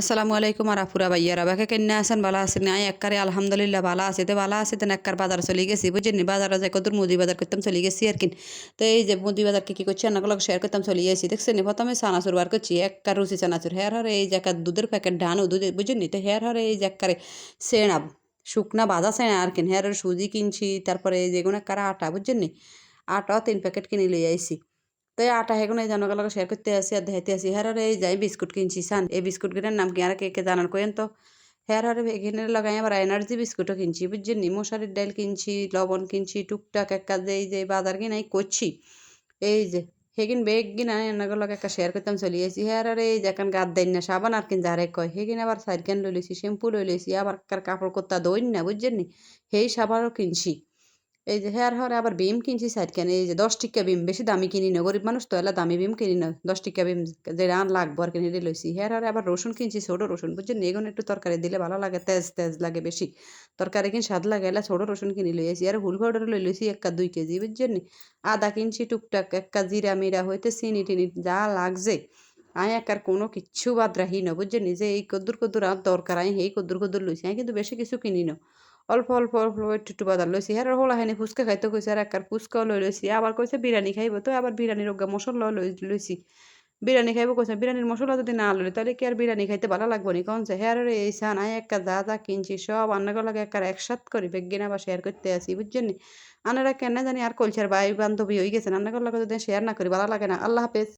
আসসালামু আলাইকুম আরাফুরা ভাইয়ারা বাকে কেন্না আছেন ভালো আছেন আই এককারে আলহামদুলিল্লাহ ভালো আছে তো ভালো আছে তেন একবার বাজার চলে গেছি বুঝছেন বাজারে যাই কত মুদি বাজার করতাম চলে গেছি আর কি তো এই যে মুদি বাজার কি করছি আনাগুলো শেয়ার করতাম চলে গেছি দেখছেন প্রথমে চানাচুর বার করছি একবার রুচি চানাচুর হেয়ার হরে এই যে একটা দুধের প্যাকেট ডানো দুধ বুঝছেন তো হেয়ার হরে এই যে একবারে সেনা শুকনা বাজা সেনা আর কি হেয়ার সুজি কিনছি তারপরে এই যেগুলো একটা আটা বুঝছেন আটাও 3 প্যাকেট কিনে লিয়ে আইছি তো এই আটা হেগুন এই জানার লগে শেয়ার করতে আসি আর দেখাইতে আসি হেরার এই যাই বিস্কুট কিনছি সান এই বিস্কুটগুলোর নাম কি আর কে কে জানার কইন তো হেরার এখানে লাগাই আবার এনার্জি বিস্কুটও কিনছি বুঝছেন নি মশারির ডাল কিনছি লবণ কিনছি টুকটাক একটা যে এই যে বাজার কিনাই করছি এই যে হেগিন বেগ গিনা এনাগুলো একটা শেয়ার করতাম চলে আসি হেরার এই যে এখন গাদ দেন না সাবান আর কিন যারে কয় হেগিন আবার সাইডকেন লই লইছি শ্যাম্পু লই লইছি আবার কাপড় কোত্তা দইন না বুঝছেন নি সেই সাবানও কিনছি এই যে হেয়ার হরে আবার বিম কিনছি সাইডখানে এই যে 10 টিকা বিম বেশি দামি কিনি না গরিব মানুষ তো এলা দামি বিম কিনি না 10 টিকা বিম যেটা লাগবো আর কিনে লইছি হেয়ার হরে আবার রসুন কিনছি ছোট রসুন বুঝছেন এগুলো একটু তরকারি দিলে ভালো লাগে তেজ তেজ লাগে বেশি তরকারি কিন স্বাদ লাগে এলা ছোট রসুন কিনে লইছি আর হুল পাউডার লই লইছি 1-2 কেজি বুঝছেন নি আদা কিনছি টুকটাক একটা জিরা মিরা হইতে চিনি টিনি যা লাগছে আই একার কোনো কিচ্ছু বাদ রাখি না বুঝছেন নি যে এই কদ্দুর কদ্দুর আর দরকার আই এই কদ্দুর কদ্দুর লইছি আমি কিন্তু বেশি কিছু কিনি না অল্প অল্প অল্প একটু একটু বাজার লইছি আর হোলাহানি ফুচকা খাইতে কইছে আর একবার ফুচকাও লই লইছি আবার কইছে বিরিয়ানি খাইব তো আবার বিরিয়ানির অজ্ঞা মশলা লইছি বিরিয়ানি খাইব কইছে বিরিয়ানির মশলা যদি না লই তাহলে কি আর বিরিয়ানি খাইতে ভালো লাগবো নি কোন হ্যাঁ রে এই সান আই একটা যা যা কিনছি সব আন্নাগো লাগে একবার একসাথ করি বেগিনা বা শেয়ার করতে আসি বুঝছেন নি আনারা কেন জানি আর কলচার ভাই বান্ধবী হয়ে গেছেন আন্নাগো লাগে যদি শেয়ার না করি ভালো লাগে না আল্লাহ হাফেজ